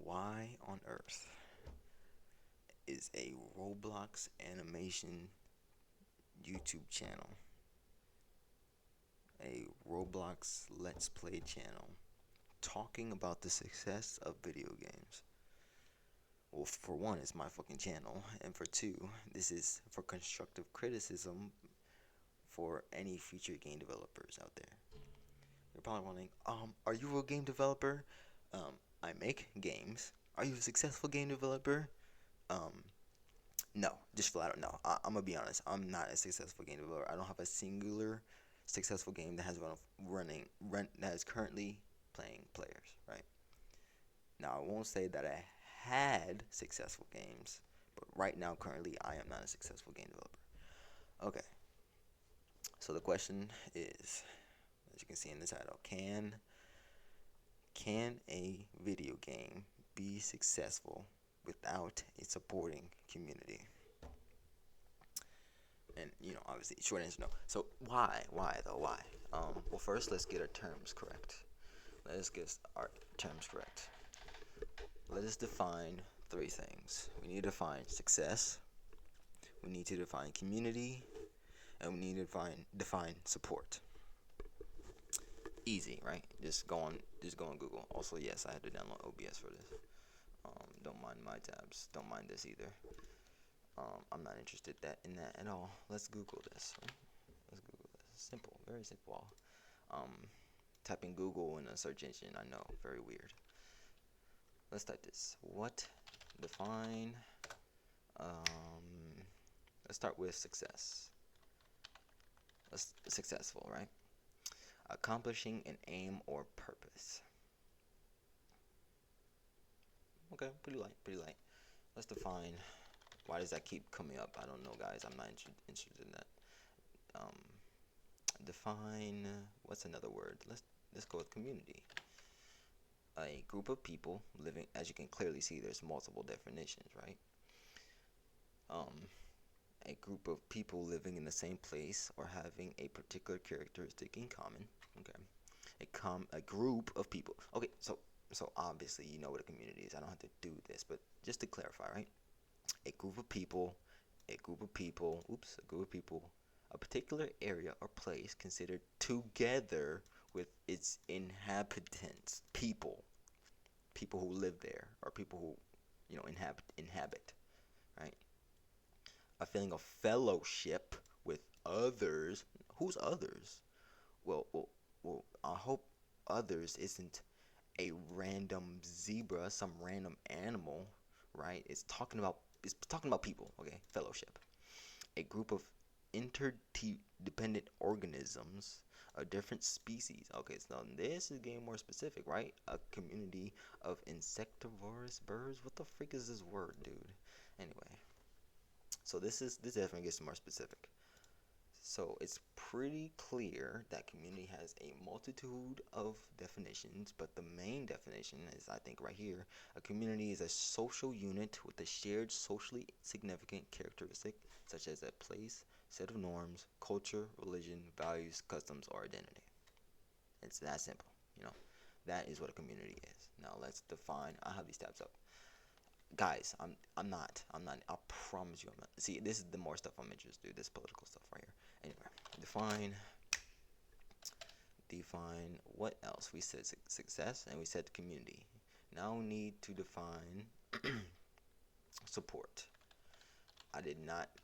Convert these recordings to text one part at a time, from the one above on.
Why on earth is a Roblox animation YouTube channel, a Roblox Let's Play channel, talking about the success of video games? Well, for one, it's my fucking channel, and for two, this is for constructive criticism for any future game developers out there. You're probably wondering, are you a game developer? I make games. Are you a successful game developer? Um, no, just flat out no. I'm gonna be honest. I'm not a successful game developer. I don't have a singular successful game that has that is currently playing players. Right now, I won't say that I had successful games, but right now, currently, I am not a successful game developer. Okay, so the question is, as you can see in the title, can a video game be successful without a supporting community? And obviously, short answer no. So why? Why though? Why? Well, first let's get our terms correct. Let's get our terms correct. Let us define three things. We need to define success. We need to define community, and we need to define support. Easy, right? Just go on Google. Also, yes, I had to download OBS for this. Don't mind my tabs. Don't mind this either. I'm not interested in that at all. Let's Google this. Let's Google this. Simple, very simple. Typing Google in a search engine, I know, very weird. Let's type this. What define? Let's start with success. Successful, right? Accomplishing an aim or purpose. Okay, pretty light, pretty light. Let's define. Why does that keep coming up? I don't know, guys. I'm not interested in that. Um, define. What's another word? Let's go with community. A group of people living. As you can clearly see, there's multiple definitions, right? A group of people living in the same place or having a particular characteristic in common. Okay. A group of people. Okay, so obviously you know what a community is. I don't have to do this, but just to clarify, right? A group of people, a particular area or place considered together with its inhabitants, people who live there, or people who, inhabit, right? A feeling of fellowship with others. Who's others? Well, I hope others isn't a random zebra, some random animal, right? It's talking about people, okay? Fellowship. A group of interdependent organisms of different species. Okay, so this is getting more specific, right? A community of insectivorous birds. What the freak is this word, dude? Anyway, so this definitely gets more specific. So it's pretty clear that community has a multitude of definitions, but the main definition is, I think, right here. A community is a social unit with a shared socially significant characteristic, such as a place, set of norms, culture, religion, values, customs, or identity. It's that simple, you know. That is what a community is. Now let's define. I have these tabs up. Guys, I'm not, I promise you I'm not. See, this is the more stuff I'm interested in, this political stuff right here. Anyway, define what else? We said success and we said community. Now we need to define support.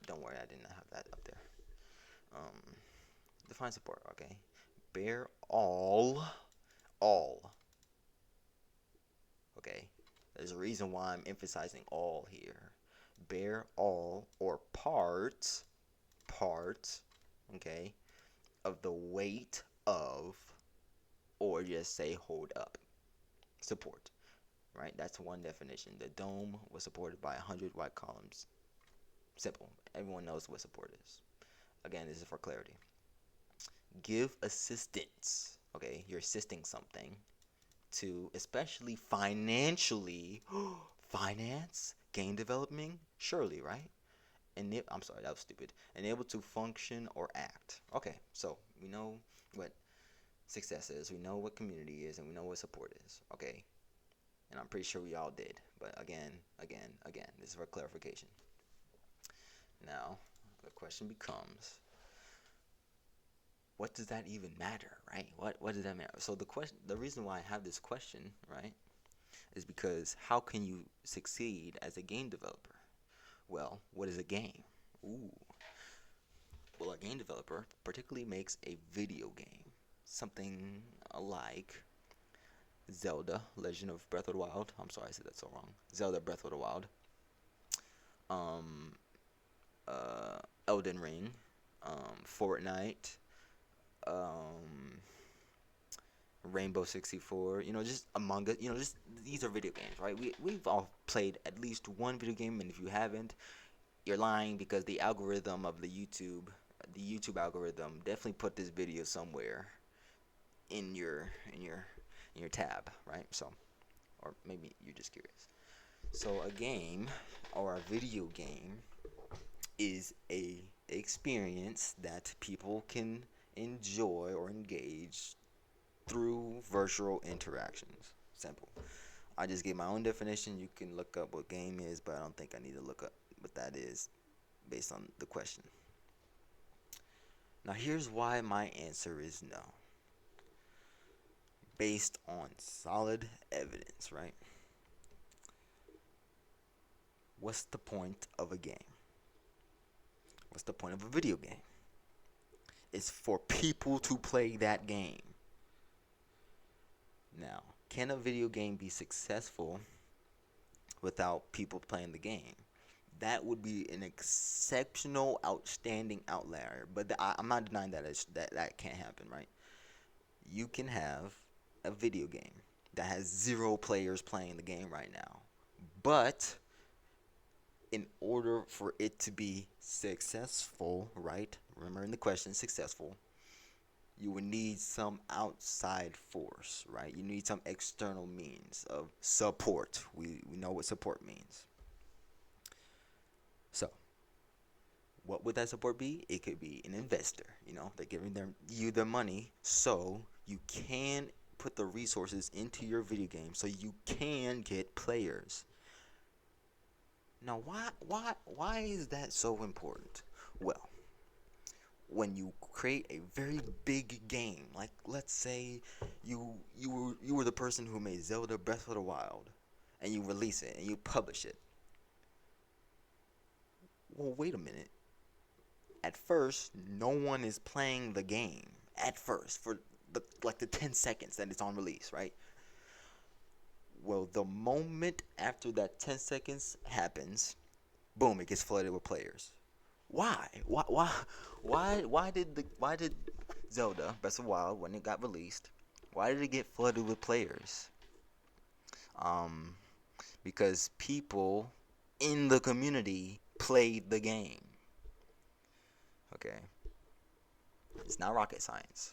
Don't worry, I did not have that up there. Um, define support, okay? Bear all, okay? There's a reason why I'm emphasizing all here. Bear all or parts, okay, of the weight of, or just say hold up, support, right? That's one definition. The dome was supported by 100 white columns. Simple. Everyone knows what support is. Again, this is for clarity. Give assistance, okay? You're assisting something to, especially financially, finance, game development, surely, right? And I'm sorry, that was stupid. And able to function or act. Okay, so we know what success is, we know what community is, and we know what support is. Okay, And I'm pretty sure we all did. But again, this is for clarification. Now, the question becomes, what does that even matter, right? What does that matter? So the reason why I have this question, right, is because how can you succeed as a game developer? Well, what is a game? Ooh. Well, a game developer particularly makes a video game, something like Zelda, Legend of Breath of the Wild. I'm sorry, I said that so wrong. Zelda Breath of the Wild. Um, Elden Ring, Fortnite, um, Rainbow 64. Just Among Us. Just these are video games, right? We've all played at least one video game, and if you haven't, you're lying because the YouTube algorithm definitely put this video somewhere in your tab, right? So, or maybe you're just curious. So a game or a video game is a experience that people can enjoy or engage through virtual interactions. Simple. I just gave my own definition. You can look up what game is, but I don't think I need to look up what that is based on the question. Now here's why my answer is no. Based on solid evidence, right? What's the point of a game? What's the point of a video game? It's for people to play that game. Now, can a video game be successful without people playing the game? That would be an exceptional, outstanding outlier. But I'm not denying that can't happen, right? You can have a video game that has 0 players playing the game right now, but in order for it to be successful, right? Remember in the question, successful, you would need some outside force, right? You need some external means of support. We know what support means. So, what would that support be? It could be an investor. They're giving you their money so you can put the resources into your video game so you can get players. Now, why is that so important? Well, when you create a very big game, like let's say you were the person who made Zelda Breath of the Wild, and you release it and you publish it. Well, wait a minute. At first, no one is playing the game. At first, for the 10 seconds that it's on release, right? Well, the moment after that 10 seconds happens, boom, it gets flooded with players. Why? Why did Zelda Breath of the Wild, when it got released, why did it get flooded with players? Um, because people in the community played the game. Okay, it's not rocket science.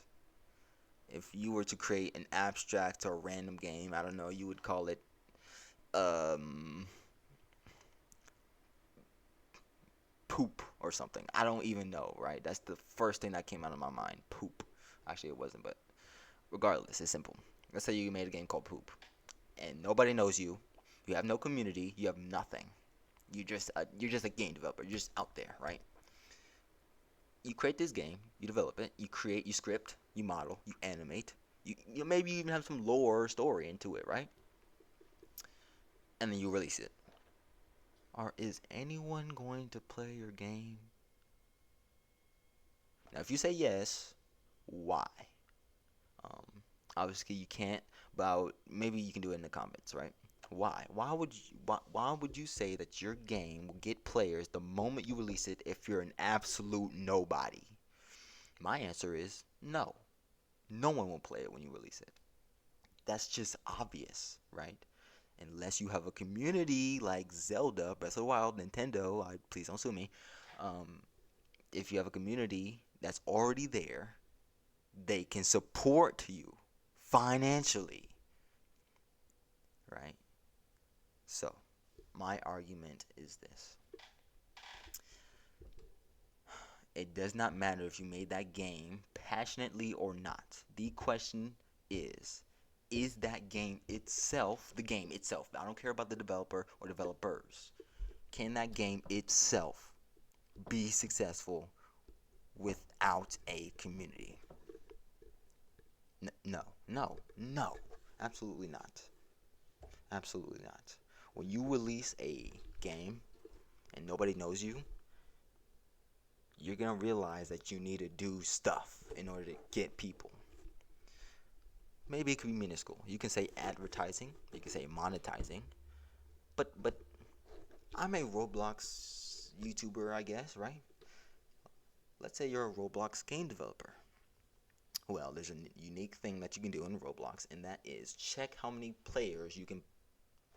If you were to create an abstract or random game, I don't know, you would call it poop or something. I don't even know, right? That's the first thing that came out of my mind. Poop. Actually, it wasn't, but regardless, it's simple. Let's say you made a game called Poop, and nobody knows you. You have no community. You have nothing. You're just a game developer. You're just out there, right? You create this game. You develop it. You script. You model. You animate. You maybe even have some lore or story into it, right? And then you release it. Or is anyone going to play your game? Now, if you say yes, why? Um, Obviously you can't, but maybe you can do it in the comments, right? Why? Why would you say that your game will get players the moment you release it if you're an absolute nobody? My answer is no. No one will play it when you release it. That's just obvious, right? Unless you have a community like Zelda, Breath of the Wild, Nintendo, please don't sue me. Um, if you have a community that's already there, they can support you financially, right? So, my argument is this. It does not matter if you made that game passionately or not. The question is, Is that game itself, the game itself, I don't care about the developer or developers, can that game itself be successful without a community? No, no, no, absolutely not. Absolutely not. When you release a game and nobody knows you, you're gonna realize that you need to do stuff in order to get people. Maybe it could be minuscule. You can say advertising, you can say monetizing, but I'm a Roblox YouTuber, I guess, right? Let's say you're a Roblox game developer. Well, there's a unique thing that you can do in Roblox, and that is check how many players you can,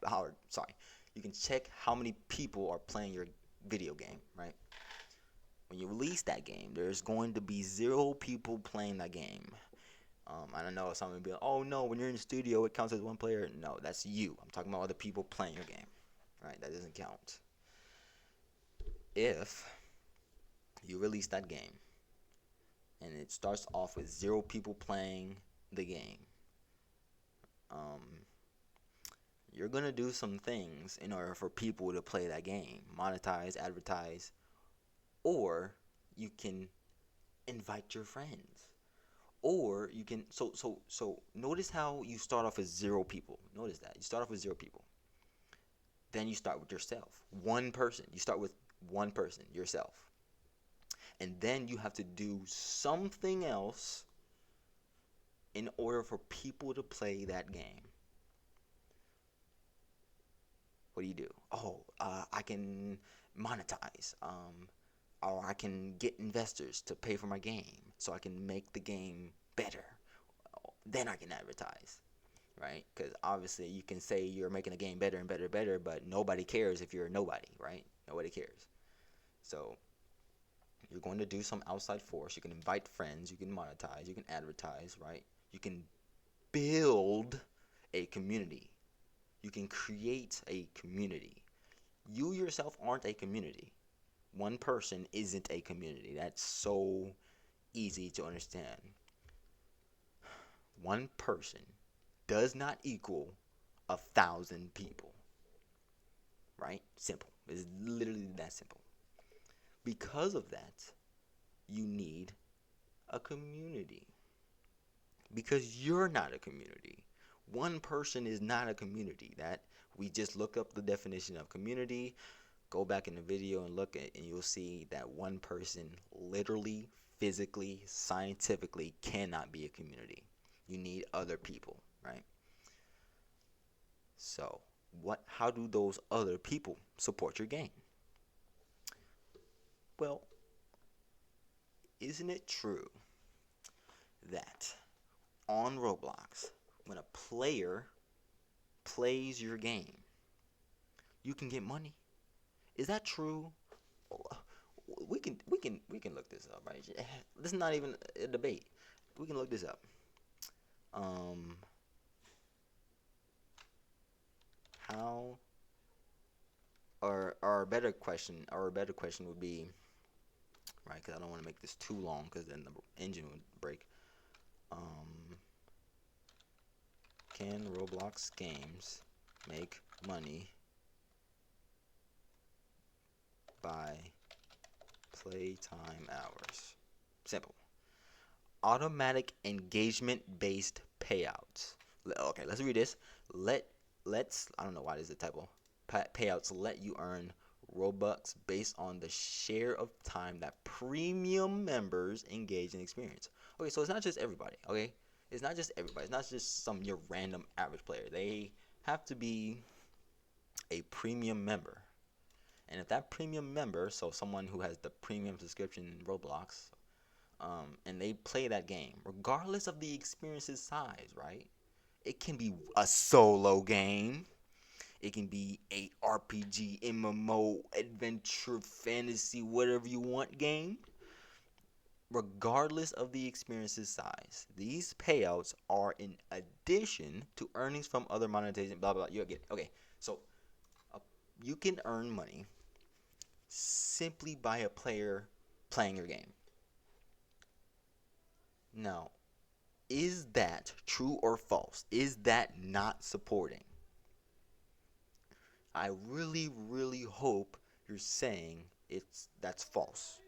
or sorry, you can check how many people are playing your video game, right? When you release that game, there's going to be 0 people playing that game. I don't know if someone will be like, oh no, when you're in the studio, it counts as 1 player. No, that's you. I'm talking about other people playing your game, right? That doesn't count. If you release that game and it starts off with 0 people playing the game, you're gonna do some things in order for people to play that game, monetize, advertise, or you can invite your friends, or you can. So notice how you start off with 0 people. Notice that you start off with 0 people. Then you start with yourself, 1 person. You start with 1 person, yourself, and then you have to do something else in order for people to play that game. What do? Oh, I can monetize, or I can get investors to pay for my game so I can make the game better. Then I can advertise, right? Because obviously you can say you're making the game better and better and better, but nobody cares if you're a nobody, right? Nobody cares. So you're going to do some outside force. You can invite friends, you can monetize, you can advertise, right? You can build a community. You can create a community. You yourself aren't a community. 1 person isn't a community. That's so easy to understand. 1 person does not equal 1,000 people. Right? Simple. It's literally that simple. Because of that, you need a community. Because you're not a community. 1 person is not a community. That we just look up the definition of community, go back in the video and look at, and you'll see that 1 person literally, physically, scientifically cannot be a community. You need other people, right? So, how do those other people support your game? Well, isn't it true that on Roblox, when a player plays your game, you can get money? Is that true? We can look this up, right? This is not even a debate. We can look this up. How or a better question would be, right? Because I don't want to make this too long, because then the engine would break. Can Roblox games make money by playtime hours? Simple. Automatic engagement-based payouts. Okay, let's read this. Let's I don't know why this is a typo. Payouts let you earn Robux based on the share of time that premium members engage in experience. Okay, so it's not just everybody. Okay, it's not just everybody. It's not just some your random average player. They have to be a premium member. And if that premium member, so someone who has the premium subscription in Roblox, and they play that game, regardless of the experience's size, right? It can be a solo game. It can be a RPG, MMO, adventure, fantasy, whatever you want game. Regardless of the experience's size, these payouts are in addition to earnings from other monetization, blah, blah, blah. You get it. Okay, so you can earn money simply by a player playing your game. Now, Is that true or false? Is that not supporting? I really, really hope you're saying that's false.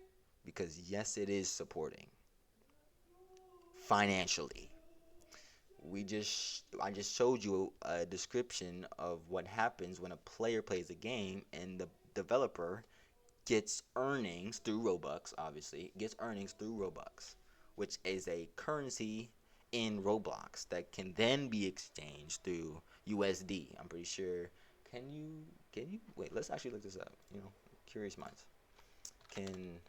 Because yes, it is supporting financially. I just showed you a description of what happens when a player plays a game and the developer gets earnings through Robux, obviously, gets earnings through Robux, which is a currency in Roblox that can then be exchanged through USD. I'm pretty sure. Can you wait, let's actually look this up, curious minds. Can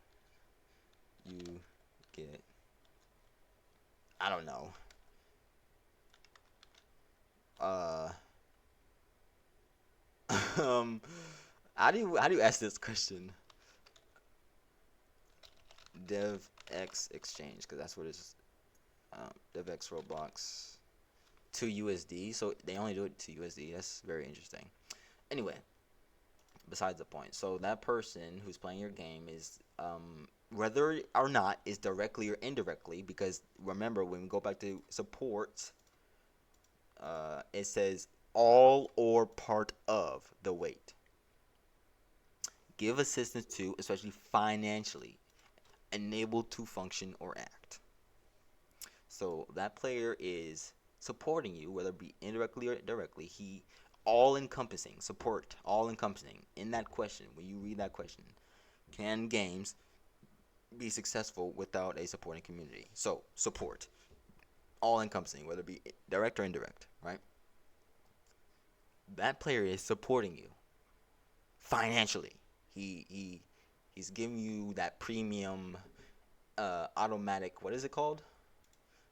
you get, I don't know. Uh um how do you ask this question? DevX exchange, because that's what it's DevX Roblox to USD. So they only do it to USD. That's very interesting. Anyway, besides the point. So that person who's playing your game is whether or not is directly or indirectly, because remember when we go back to support, it says all or part of the weight. Give assistance to, especially financially, enable to function or act. So that player is supporting you, whether it be indirectly or directly. He all encompassing support, all encompassing in that question. When you read that question, can games be successful without a supporting community? So support, all encompassing, whether it be direct or indirect, right? That player is supporting you financially. He's giving you that premium automatic. What is it called?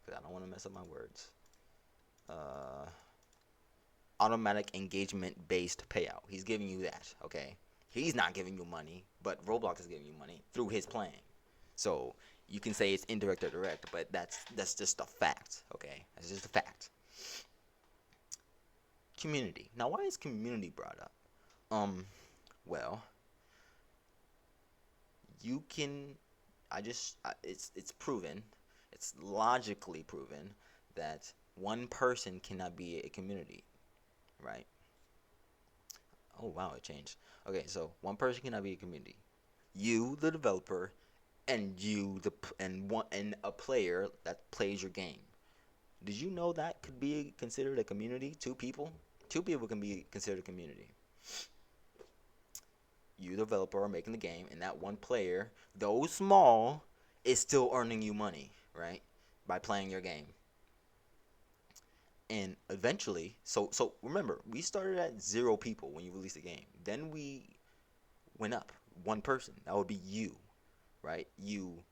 Because I don't want to mess up my words. Uh, Automatic engagement based payout. He's giving you that, okay? He's not giving you money, but Roblox is giving you money through his playing. So you can say it's indirect or direct, but that's just a fact, okay? That's just a fact. Community. Now, why is community brought up? Um, well, you can. It's proven. It's logically proven that one person cannot be a community, right? Oh wow, it changed. Okay, so one person cannot be a community. You, the developer, and and a player that plays your game. Did you know that could be considered a community? Two people? Two people can be considered a community. You, the developer, are making the game, and that one player, though small, is still earning you money, right? By playing your game. And eventually, so remember, we started at 0 people when you released the game. Then we went up one person. That would be you, right? You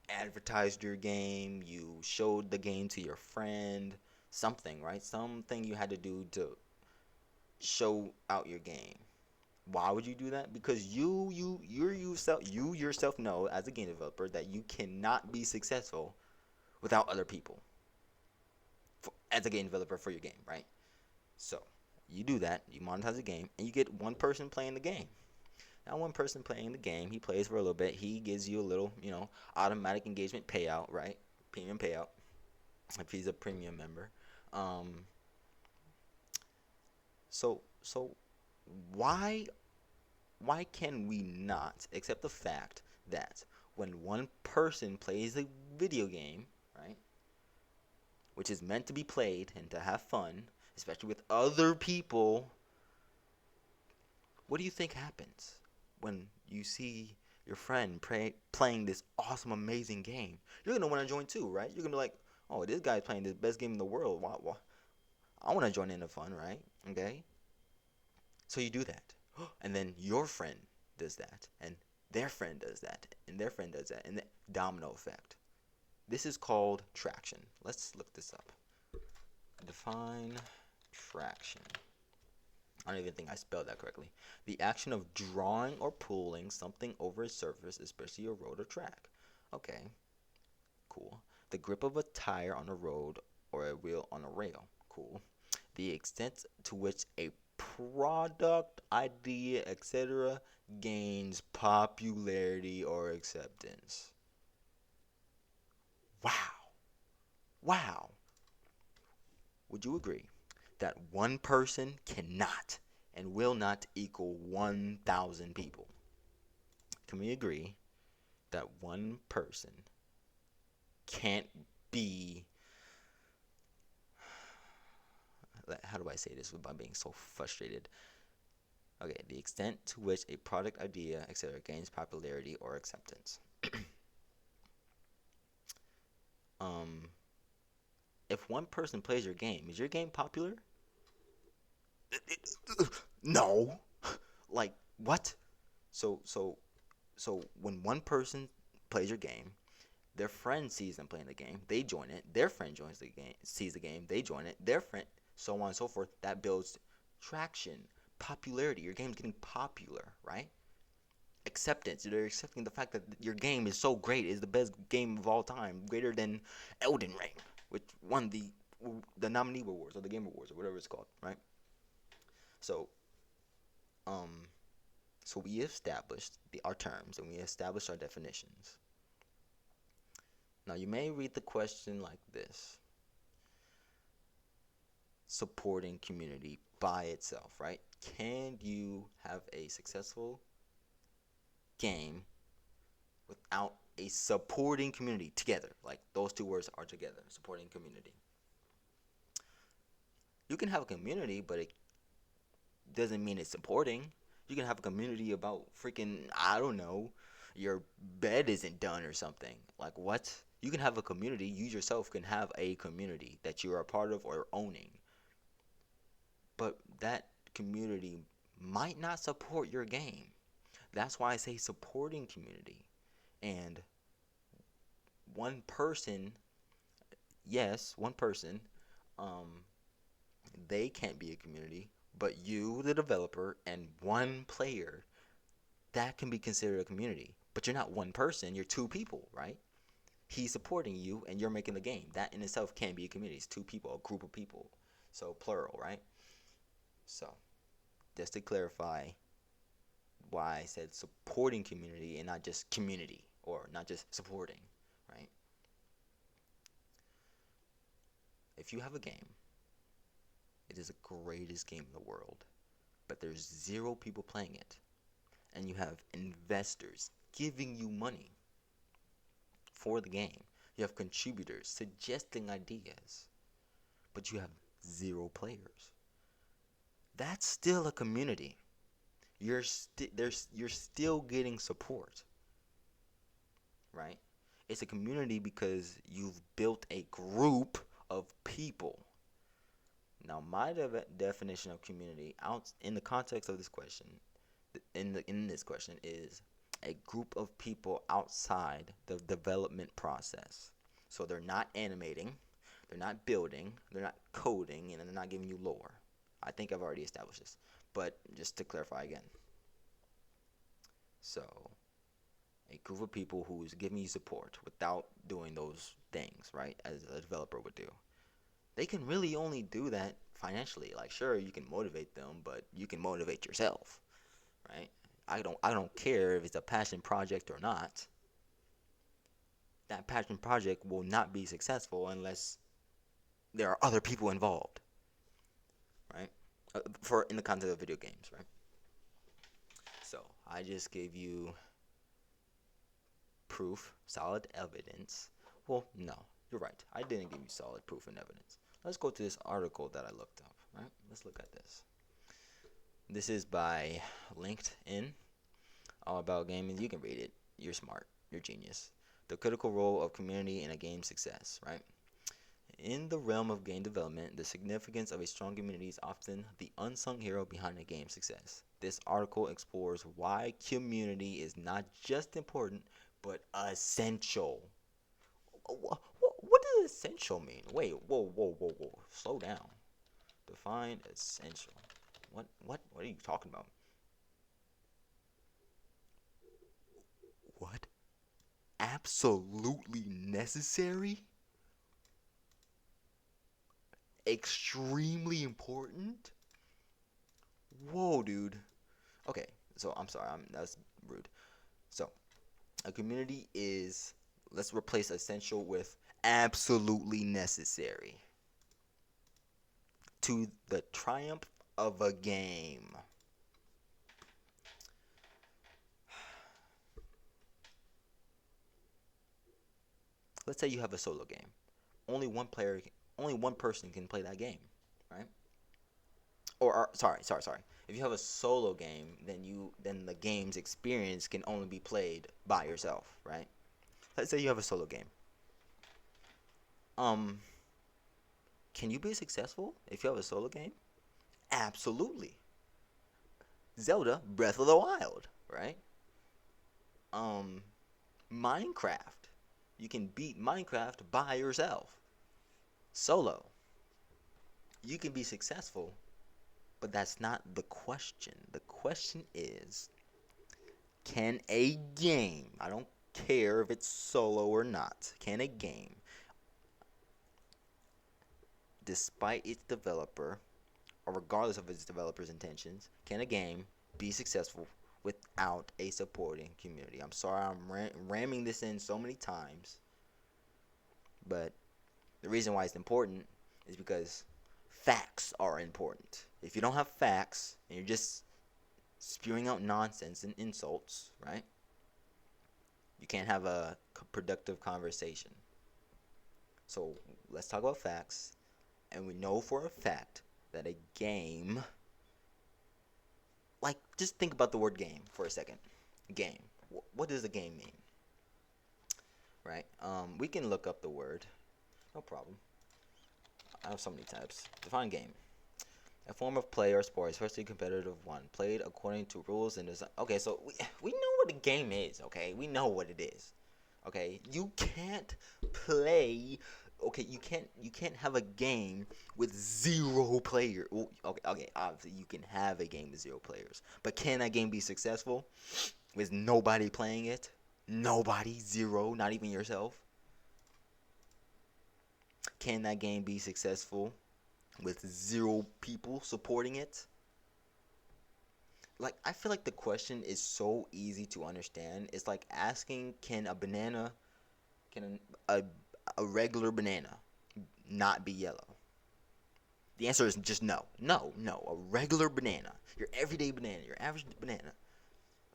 advertised your game, you showed the game to your friend, something, right? Something you had to do to show out your game. Why would you do that? Because you yourself know as a game developer that you cannot be successful without other people as a game developer for your game, right? So you do that, you monetize the game, and you get one person playing the game. Now, one person playing the game, he plays for a little bit. He gives you a little, automatic engagement payout, right? Premium payout if he's a premium member. Um, so why can we not accept the fact that when one person plays a video game, right, which is meant to be played and to have fun, especially with other people, what do you think happens when you see your friend playing this awesome, amazing game? You're gonna want to join too, right? You're gonna be like, "Oh, this guy's playing the best game in the world. Why? I want to join in the fun, right?" Okay, so you do that, and then your friend does that, and their friend does that, and their friend does that, and the domino effect. This is called traction. Let's look this up. Define traction. I don't even think I spelled that correctly. The action of drawing or pulling something over a surface, especially a road or track. Okay, cool. The grip of a tire on a road or a wheel on a rail. Cool. The extent to which a product, idea, etc. gains popularity or acceptance. Wow. Wow. Would you agree that one person cannot and will not equal 1,000 people? Can we agree that one person can't be, how do I say this without being so frustrated? Okay, the extent to which a product, idea, etc. gains popularity or acceptance. um, if one person plays your game, is your game popular? No. Like what? So so so when one person plays your game, their friend sees them playing the game, they join it. Their friend joins the game, sees the game, they join it. Their friend, so on and so forth. That builds traction, popularity. Your game's getting popular, right? Acceptance. They're accepting the fact that your game is so great, is the best game of all time, greater than Elden Ring, which won the nominee awards or the Game Awards or whatever it's called, right? So um so we established our terms and we established our definitions. Now you may read the question like this: supporting community by itself, right? Can you have a successful game without a supporting community together? Like those two words are together, supporting community. You can have a community, but it doesn't mean it's supporting. You can have a community about freaking, I don't know, your bed isn't done or something. Like what? You can have a community. You yourself can have a community that you are a part of or owning. But that community might not support your game. That's why I say supporting community. And one person, yes, one person, um, they can't be a community, but you, the developer, and one player, that can be considered a community. But you're not one person, you're two people, right? He's supporting you and you're making the game. That in itself can be a community. It's two people, a group of people. So plural, right? So just to clarify why I said supporting community and not just community or not just supporting, right? If you have a game, it is the greatest game in the world, but there's 0 people playing it, and you have investors giving you money for the game. You have contributors suggesting ideas, but you have 0 players. That's still a community. You're still getting support, right? It's a community because you've built a group of people. Now, my definition of community out in the context of this question, in this question, is a group of people outside the development process. So they're not animating, they're not building, they're not coding, and they're not giving you lore. I think I've already established this, but just to clarify again. So, a group of people who is giving you support without doing those things, right, as a developer would do. They can really only do that financially. Like, sure, you can motivate them, but you can motivate yourself, right? I don't care if it's a passion project or not. That passion project will not be successful unless there are other people involved, right? For in the context of video games, right? So I just gave you proof, solid evidence. Well, no, you're right. I didn't give you solid proof and evidence. Let's go to this article that I looked up, right? Let's look at this. This is by LinkedIn, all about gaming. You can read it. You're smart. You're genius. The critical role of community in a game's success, right? In the realm of game development, the significance of a strong community is often the unsung hero behind a game's success. This article explores why community is not just important, but essential. What does essential mean? Wait, whoa. Slow down. Define essential. What are you talking about? What? Absolutely necessary? Extremely important? Whoa, dude. Okay, so I'm sorry, that's rude. So, a community is, let's replace essential with absolutely necessary to the triumph of a game. Let's say you have a solo game. Only one player, only one person can play that game, right? Or sorry. If you have a solo game, then the game's experience can only be played by yourself, right? Let's say you have a solo game. Um, can you be successful if you have a solo game? Absolutely. Zelda Breath of the Wild, right? Um, Minecraft. You can beat Minecraft by yourself. Solo. You can be successful, but that's not the question. The question is, can a game, I don't care if it's solo or not, can a game, despite its developer, or regardless of its developer's intentions, can a game be successful without a supporting community? I'm sorry I'm ramming this in so many times, but the reason why it's important is because facts are important. If you don't have facts and you're just spewing out nonsense and insults, right? You can't have a productive conversation. So let's talk about facts. And we know for a fact that a game, like, just think about the word game for a second. Game. What does a game mean? Right? We can look up the word. No problem. I have so many types. Define game. A form of play or sport, especially competitive one, played according to rules and design. Okay, so we know what a game is, okay? We know what it is. Okay? You can't play, okay, you can't have a game with zero players. Well, okay, obviously you can have a game with zero players. But can that game be successful with nobody playing it? Nobody, zero, not even yourself? Can that game be successful with zero people supporting it? Like, I feel like the question is so easy to understand. It's like asking, can a, a regular banana not be yellow? The answer is just no. No, no. A regular banana, your everyday banana, your average banana.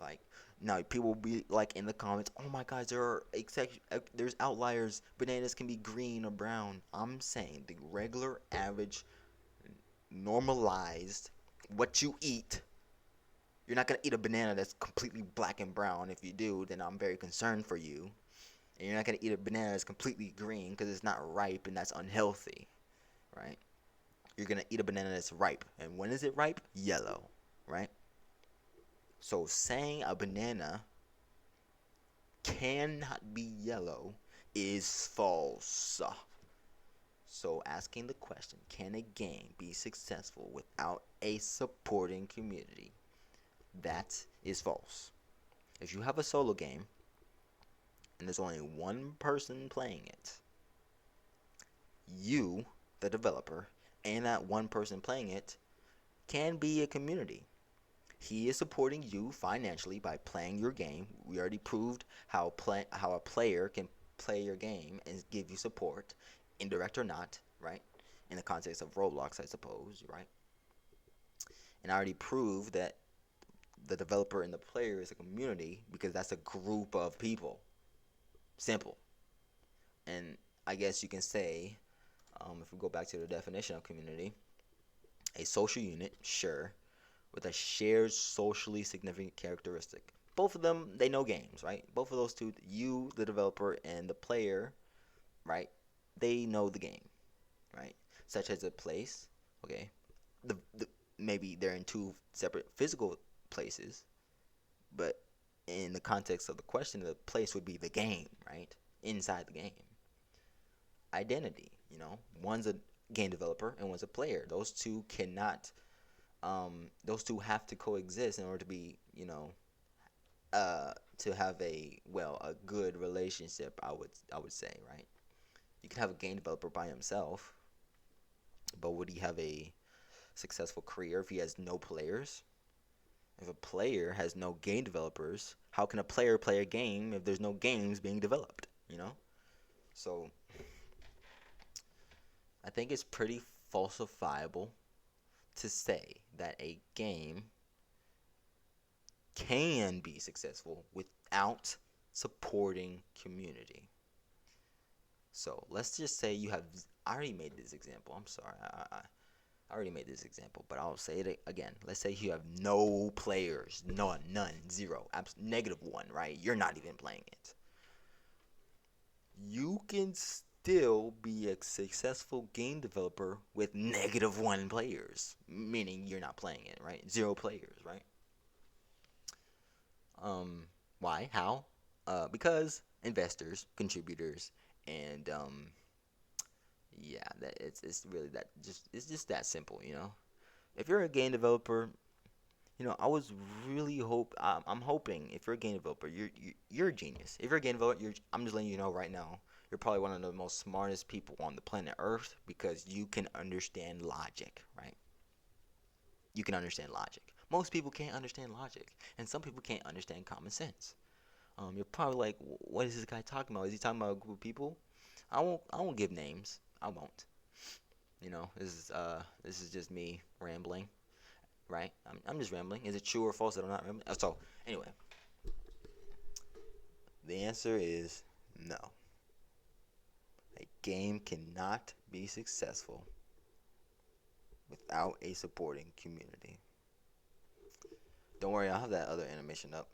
Like, now people will be like in the comments, oh my gosh, there's outliers. Bananas can be green or brown. I'm saying the regular, average, normalized, what you eat. You're not gonna eat a banana that's completely black and brown. If you do, then I'm very concerned for you. And you're not gonna eat a banana that's completely green because it's not ripe and that's unhealthy, right? You're gonna eat a banana that's ripe. And when is it ripe? Yellow, right? So saying a banana cannot be yellow is false. So asking the question, can a game be successful without a supporting community? That is false. If you have a solo game and there's only one person playing it, you, the developer, and that one person playing it can be a community. He is supporting you financially by playing your game. We already proved how a player can play your game and give you support, indirect or not, right? In the context of Roblox, I suppose, right? And I already proved that the developer and the player is a community because that's a group of people. Simple. And I guess you can say, if we go back to the definition of community, a social unit, sure, with a shared socially significant characteristic. Both of them, they know games, right? Both of those two, you, the developer, and the player, right? They know the game, right? Such as a place, okay? The maybe they're in two separate physical places, but in the context of the question, the place would be the game, right? Inside the game. Identity, one's a game developer and one's a player. Those two cannot those two have to coexist in order to be, to have a good relationship. I would say, right? You can have a game developer by himself, but would he have a successful career if he has no players? If a player has no game developers, how can a player play a game if there's no games being developed? So I think it's pretty falsifiable to say that a game can be successful without supporting community. So let's just say you have. I already made this example. I'm sorry. I already made this example, but I'll say it again. Let's say you have no players, none, zero, -1, right? You're not even playing it. You can still be a successful game developer with -1 players, meaning you're not playing it, right? Zero players, right? Why? How? Because investors, contributors, and yeah, it's really that just that simple, you know. If you're a game developer, I was really I'm hoping if you're a game developer, you're a genius. If you're a game developer, I'm just letting you know right now, you're probably one of the most smartest people on the planet Earth because you can understand logic, right? You can understand logic. Most people can't understand logic, and some people can't understand common sense. You're probably like, what is this guy talking about? Is he talking about a group of people? I won't give names. I won't. This is just me rambling, right? I'm just rambling. Is it true or false that I'm not rambling? So anyway, the answer is no. A game cannot be successful without a supporting community. Don't worry, I'll have that other animation up.